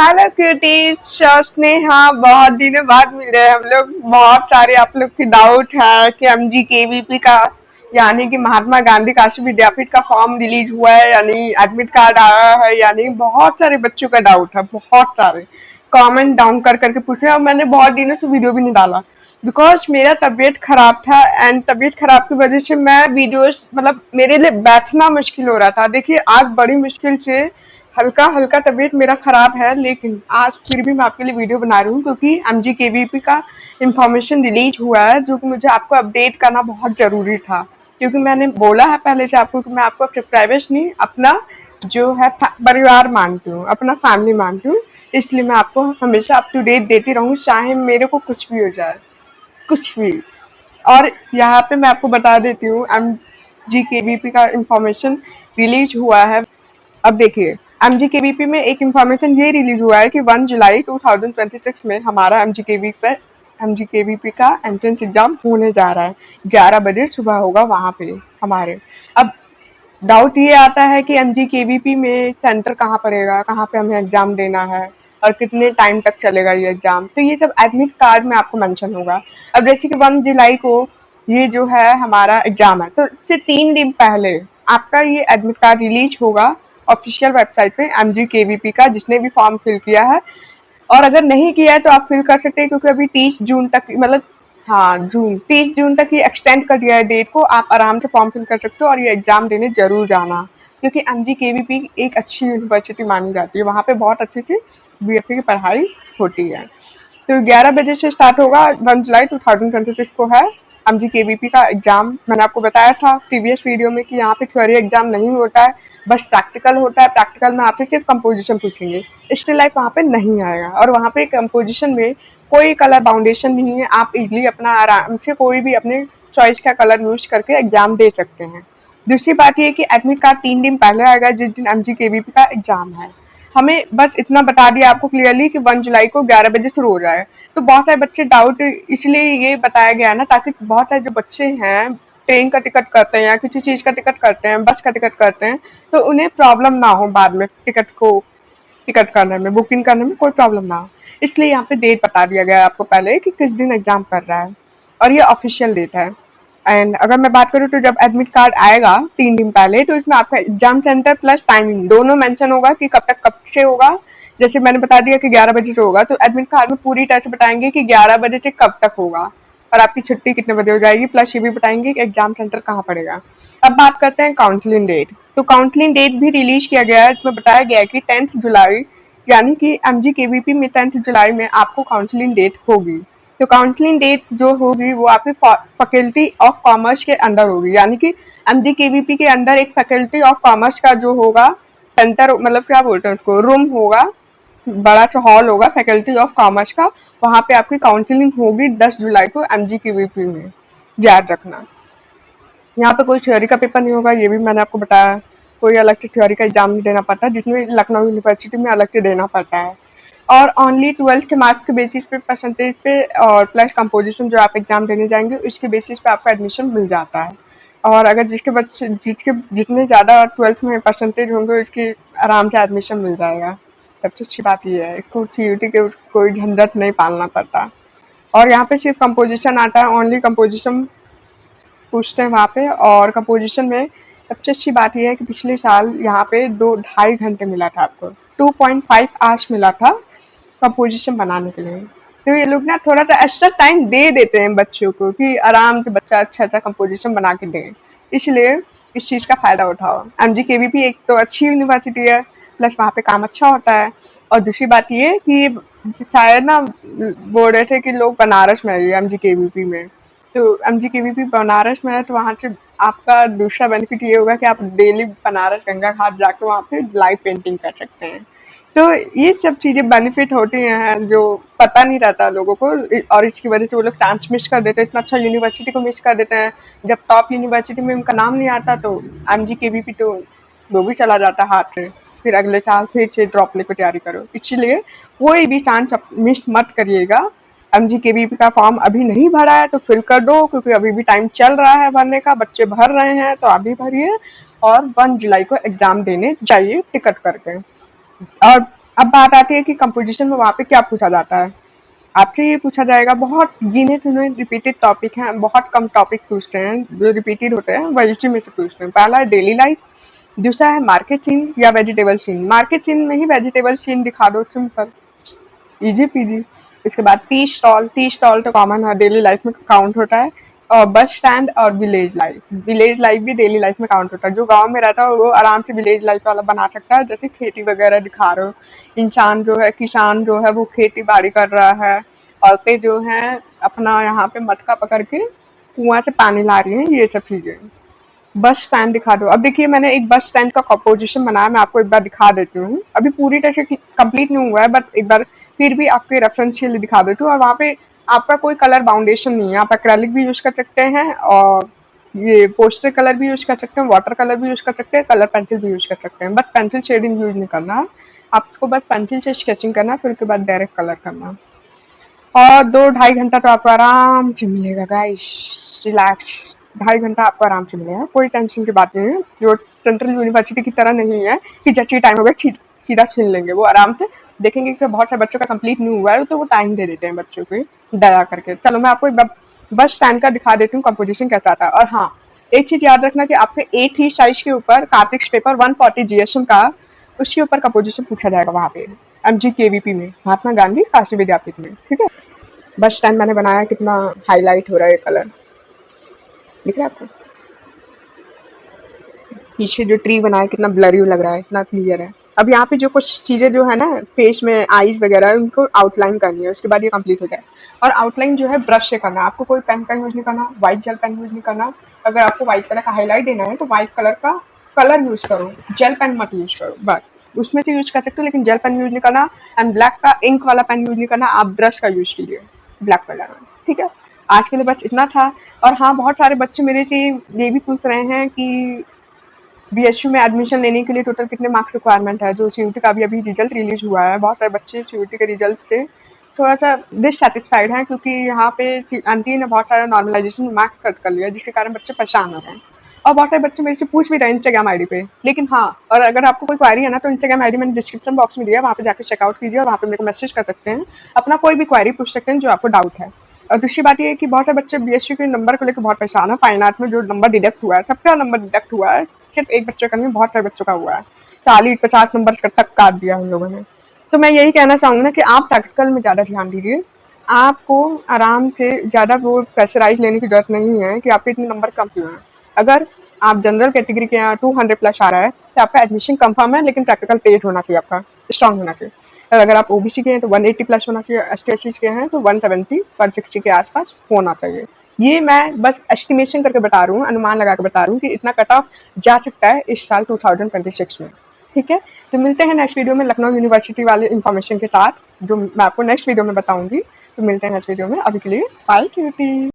Hello cuties, Sneha. बहुत दिनों बाद मिल रहे हैं हम लोग। बहुत सारे आप लोग की डाउट है कि एमजीकेवीपी का यानी कि महात्मा गांधी काशी विद्यापीठ का फॉर्म रिलीज हुआ है, यानी एडमिट कार्ड आया है, यानी बहुत सारे बच्चों का डाउट है। बहुत सारे कमेंट डाउन कर करके पूछे और मैंने बहुत दिनों से वीडियो भी नहीं डाला बिकॉज मेरा तबीयत खराब था। एंड तबीयत खराब की वजह से मैं वीडियोस मतलब मेरे लिए बैठना मुश्किल हो रहा था। देखिए आज बड़ी मुश्किल से हल्का हल्का तबीयत मेरा खराब है, लेकिन आज फिर भी मैं आपके लिए वीडियो बना रही हूँ क्योंकि एमजीकेवीपी का इंफॉर्मेशन रिलीज हुआ है जो कि मुझे आपको अपडेट करना बहुत जरूरी था। क्योंकि मैंने बोला है पहले से आपको कि मैं आपको प्राइवेट नहीं, अपना जो है परिवार मानती हूँ, अपना फैमिली मानती हूँ। इसलिए मैं आपको हमेशा अप टू डेट देती रहूँ, चाहे मेरे को कुछ भी हो जाए, कुछ भी। और यहाँ पे मैं आपको बता देती हूँ एमजीकेवीपी का इंफॉर्मेशन रिलीज हुआ है। अब देखिए एमजीकेवीपी में एक इंफॉर्मेशन ये रिलीज हुआ है कि 1 जुलाई 2026 में हमारा एमजीकेवीपी का एंट्रेंस एग्जाम होने जा रहा है। 11 बजे सुबह होगा वहाँ पे हमारे। अब डाउट ये आता है कि एमजीकेवीपी में सेंटर कहाँ पड़ेगा, कहाँ पे हमें एग्जाम देना है और कितने टाइम तक चलेगा ये एग्जाम। तो ये सब एडमिट कार्ड में आपको मेंशन होगा। अब जैसे कि 1 जुलाई को ये जो है हमारा एग्जाम है, तो इससे 3 दिन पहले आपका ये एडमिट कार्ड रिलीज होगा ऑफिशियल वेबसाइट पे एमजीकेवीपी का, जिसने भी फॉर्म फिल किया है। और अगर नहीं किया है तो आप फिल कर सकते हैं क्योंकि अभी 30 जून तक मतलब हाँ जून 30 जून तक ये एक्सटेंड कर दिया है डेट को। आप आराम से फॉर्म फिल कर सकते हो और ये एग्जाम देने जरूर जाना, क्योंकि एमजीकेवीपी एक अच्छी यूनिवर्सिटी मानी जाती है। वहाँ पे बहुत अच्छी अच्छी बीएससी की पढ़ाई होती है। तो 11 बजे से स्टार्ट होगा। 1 जुलाई 2026 को है एमजीकेवीपी का एग्जाम। मैंने आपको बताया था प्रीवियस वीडियो में कि यहाँ पे थ्योरी एग्जाम नहीं होता है, बस प्रैक्टिकल होता है। प्रैक्टिकल में आपसे सिर्फ कंपोजिशन पूछेंगे, स्टिल लाइफ वहाँ पे नहीं आएगा। और वहाँ पे कंपोजिशन में कोई कलर बाउंडेशन नहीं है, आप इजिली अपना आराम से कोई भी अपने चॉइस का कलर यूज करके एग्जाम दे सकते हैं। दूसरी बात ये कि एडमिट कार्ड 3 दिन पहले आएगा जिस दिन एमजीकेवीपी का एग्जाम है। हमें बस इतना बता दिया आपको क्लियरली कि 1 जुलाई को 11 बजे शुरू हो जाए। तो बहुत सारे बच्चे डाउट इसलिए ये बताया गया है ना, ताकि बहुत सारे जो बच्चे हैं ट्रेन का टिकट करते हैं या किसी चीज का टिकट करते हैं, बस का टिकट करते हैं, तो उन्हें प्रॉब्लम ना हो बाद में टिकट करने में, बुकिंग करने में कोई प्रॉब्लम ना हो। इसलिए यहाँ पे डेट बता दिया गया है आपको पहले कि किस दिन एग्जाम कर रहा है, और ये ऑफिशियल डेट है। एंड अगर मैं बात करूँ तो जब एडमिट कार्ड आएगा 3 दिन पहले, तो इसमें आपका एग्जाम सेंटर प्लस टाइमिंग दोनों मेंशन होगा कि कब से होगा। जैसे मैंने बता दिया कि 11 बजे से होगा, तो एडमिट कार्ड में पूरी तरह से बताएंगे कि 11 बजे से कब तक होगा और आपकी छुट्टी कितने बजे हो जाएगी, प्लस ये भी बताएंगे कि एग्जाम सेंटर कहाँ पड़ेगा। अब बात करते हैं काउंसलिंग डेट। तो काउंसलिंग डेट भी रिलीज किया गया है, इसमें बताया गया है कि 10 जुलाई, यानी कि एमजीकेवीपी में 10 जुलाई में आपको काउंसलिंग डेट होगी। तो काउंसलिंग डेट जो होगी वो आपकी फैकल्टी ऑफ कॉमर्स के अंदर होगी, यानी कि एमजीकेवीपी के अंदर एक फैकल्टी ऑफ कॉमर्स का जो होगा सेंटर, मतलब क्या बोलते हैं उसको, रूम होगा, बड़ा सा हॉल होगा फैकल्टी ऑफ कॉमर्स का। वहां पे आपकी काउंसलिंग होगी 10 जुलाई को एमजीकेवीपी में, याद रखना। यहाँ पे कोई थ्योरी का पेपर नहीं होगा, ये भी मैंने आपको बताया। कोई अलग से थ्योरी का एग्जाम नहीं देना पड़ता, जिसमें लखनऊ यूनिवर्सिटी में अलग से देना पड़ता है। और ओनली 12th के मार्क्स के बेसिस पे, परसेंटेज पे और प्लस कंपोजिशन जो आप एग्जाम देने जाएंगे उसके बेसिस पे आपका एडमिशन मिल जाता है। और अगर जिसके जितने ज़्यादा 12th में परसेंटेज होंगे उसकी आराम से एडमिशन मिल जाएगा। सबसे अच्छी बात ये है, इसको सीयूटी के कोई झंझट नहीं पालना पड़ता। और यहाँ पे सिर्फ कंपोजिशन आता है, ओनली कंपोजिशन पूछते हैं वहाँ पे। और कंपोजिशन में सबसे अच्छी बात यह है कि पिछले साल यहाँ पे 2 ढाई घंटे मिला था आपको, 2.5 आवर्स मिला था कंपोजिशन बनाने के लिए। तो ये लोग ना थोड़ा सा एक्स्ट्रा टाइम दे देते हैं बच्चों को कि आराम से बच्चा अच्छा अच्छा कंपोजिशन बना के दे। इसलिए इस चीज़ का फ़ायदा उठाओ। एमजीकेवीपी एक तो अच्छी यूनिवर्सिटी है, प्लस वहाँ पे काम अच्छा होता है। और दूसरी बात ये कि शायद ना बोल रहे थे कि लोग बनारस में है एमजीकेवीपी में। तो एमजीकेवीपी बनारस में है, तो वहाँ से आपका दूसरा बेनिफिट ये होगा कि आप डेली बनारस गंगा घाट जाकर वहाँ पे लाइव पेंटिंग कर सकते हैं। तो ये सब चीज़ें बेनिफिट होती हैं जो पता नहीं रहता लोगों को, और इसकी वजह से वो लोग चांस मिस कर देते हैं, इतना अच्छा यूनिवर्सिटी को मिस कर देते हैं। जब टॉप यूनिवर्सिटी में उनका नाम नहीं आता तो एमजीकेवीपी तो वो भी चला जाता है हाथ से। फिर अगले साल फिर से ड्रॉप लेकर तैयारी करो। इसलिए कोई भी चांस मिस मत करिएगा। एमजीकेवीपी का फॉर्म अभी नहीं भरा है तो फिल कर दो, क्योंकि अभी भी टाइम चल रहा है भरने का, बच्चे भर रहे हैं तो अभी भरिए। और 1 जुलाई को एग्जाम देने जाइए टिकट करके। और अब बात आती है कि कंपोजिशन में वहाँ पे क्या पूछा जाता है। आपसे ये पूछा जाएगा, बहुत गिने चुने रिपीटेड टॉपिक हैं, बहुत कम टॉपिक पूछते हैं जो रिपीटेड होते हैं, वही उसी में से पूछते हैं। पहला है डेली लाइफ, दूसरा है मार्केट सीन या वेजिटेबल सीन। मार्केट सीन में ही वेजिटेबल सीन दिखा दो, सिंपल, इजी पीजी। इसके बाद टी स्टॉल तो कॉमन है, डेली लाइफ में काउंट होता है। और बस स्टैंड और विलेज लाइफ भी डेली लाइफ में काउंट होता है। जो गांव में रहता है वो आराम से विलेज लाइफ वाला बना सकता है, जैसे खेती वगैरह दिखा रहे हो, इंसान जो है, किसान जो है वो खेती बाड़ी कर रहा है, औरतें जो हैं अपना यहाँ पे मटका पकड़ के कुआं से पानी ला रही हैं, ये सब चीजें। बस स्टैंड दिखा दो। अब देखिए मैंने एक बस स्टैंड का कंपोजिशन बनाया, मैं आपको एक बार दिखा देती हूँ। अभी पूरी तरह से कंप्लीट नहीं हुआ है, बट एक बार फिर भी आपके रेफरेंस के लिए दिखा देती हूँ। और वहाँ पे आपका कोई कलर बाउंडेशन नहीं है, आप एक्रेलिक भी यूज कर सकते हैं और ये पोस्टर कलर भी यूज कर सकते हैं, वाटर कलर भी यूज कर सकते हैं, कलर पेंसिल भी यूज कर सकते हैं, बट पेंसिल शेडिंग यूज नहीं करना है। आपको बस पेंसिल से स्केचिंग करना है, फिर उसके बाद डायरेक्ट कलर करना है। और 2 ढाई घंटा तो आपको आराम से मिलेगा गाइस, रिलैक्स। 2.5 घंटा आपको आराम से मिलेगा, कोई टेंशन की बात नहीं है। जो सेंट्रल यूनिवर्सिटी की तरह नहीं है कि जब चाहिए टाइम होगा सीधा छीन लेंगे। वो आराम से देखेंगे कि बहुत सारे बच्चों का कंप्लीट नहीं हुआ है तो वो टाइम दे देते हैं बच्चों को दया करके। चलो मैं आपको एक बार बस स्टैंड का दिखा देती हूँ कंपोजिशन कैसा था। और हाँ, एक चीज याद रखना कि आपके A3 साइज के ऊपर कार्तिक पेपर 140 GSM का, उसके ऊपर कंपोजिशन पूछा जाएगा वहाँ पे, MGKVP में, महात्मा गांधी काशी विद्यापीठ में। ठीक है, बस स्टैंड मैंने बनाया, कितना हाईलाइट हो रहा है ये कलर, दिख रहा है आपको? पीछे जो ट्री बनाया कितना ब्लरी लग रहा है, इतना क्लियर है। अब यहाँ पे जो कुछ चीजें जो है ना फेस में, आईज वगैरह, उनको आउटलाइन करनी है, उसके बाद ये कंप्लीट हो जाए। और आउटलाइन जो है ब्रश से करना है, आपको कोई पेन का यूज नहीं करना, व्हाइट जेल पेन यूज नहीं करना। अगर आपको व्हाइट कलर का हाईलाइट देना है तो व्हाइट कलर का कलर यूज करो, जेल पेन मत यूज करो, बस उसमें से यूज कर सकते हो, लेकिन जेल पेन यूज नहीं करना। एंड ब्लैक का इंक वाला पेन यूज नहीं करना, आप ब्रश का यूज कीजिए ब्लैक कलर में। ठीक है, आज के लिए बस इतना था। और हाँ, बहुत सारे बच्चे मेरे से ये भी पूछ रहे हैं कि बीएचयू में एडमिशन लेने के लिए टोटल कितने मार्क्स रिक्वायरमेंट है। जो सीयूटी का भी अभी रिजल्ट रिलीज हुआ है, बहुत सारे बच्चे सीयूटी के रिजल्ट से थोड़ा सा डिससेटिस्फाइड हैं, क्योंकि यहाँ पे आंटी ने बहुत सारा नॉर्मलाइजेशन में मार्क्स कट कर लिया, जिसके कारण बच्चे परेशान हो रहे हैं। और बहुत सारे बच्चे मेरे से पूछ भी रहे हैं इंस्टाग्राम आईडी पे। लेकिन हाँ, और अगर आपको कोई क्वारी है ना तो इंस्टाग्राम आईडी मैंने डिस्क्रिप्शन बॉक्स में दिया है, वहाँ पे जाकर चेकआउट कीजिए और वहाँ पे मेरे को मैसेज कर सकते हैं, अपना कोई भी क्वारी पूछ सकते हैं जो आपको डाउट है। और दूसरी बात ये है कि बहुत सारे बच्चे बीएसयू के नंबर को लेकर बहुत परेशान है। फाइन आर्ट में जो नंबर डिडक्ट हुआ है, सबका नंबर डिडक्ट हुआ है, सिर्फ एक बच्चे का नहीं, बहुत सारे बच्चों का हुआ है। 40-50 नंबर तक काट दिया हम लोगों ने। तो मैं यही कहना चाहूंगा ना कि आप प्रैक्टिकल में ज़्यादा ध्यान दीजिए। आपको आराम से ज़्यादा वो प्रेशराइज लेने की जरूरत नहीं है कि आपके इतने नंबर कम क्यों हैं। अगर आप जनरल कैटेगरी के यहाँ 200+ आ रहा है तो आपका एडमिशन कंफर्म है, लेकिन प्रैक्टिकल तेज होना चाहिए, आपका स्ट्रांग होना चाहिए। और अगर आप ओबीसी के हैं तो 180+ होना चाहिए, ST के हैं तो 170 160 के आसपास होना चाहिए। ये मैं बस एस्टिमेशन करके बता रहा हूँ, अनुमान लगा के बता रहा हूँ कि इतना कट ऑफ जा सकता है इस साल 2026 में। ठीक है, तो मिलते हैं नेक्स्ट वीडियो में लखनऊ यूनिवर्सिटी वाले इन्फॉर्मेशन के साथ, जो मैं आपको नेक्स्ट वीडियो में बताऊंगी। तो मिलते हैं नेक्स्ट वीडियो में, अभी के लिए बाय क्यूटी।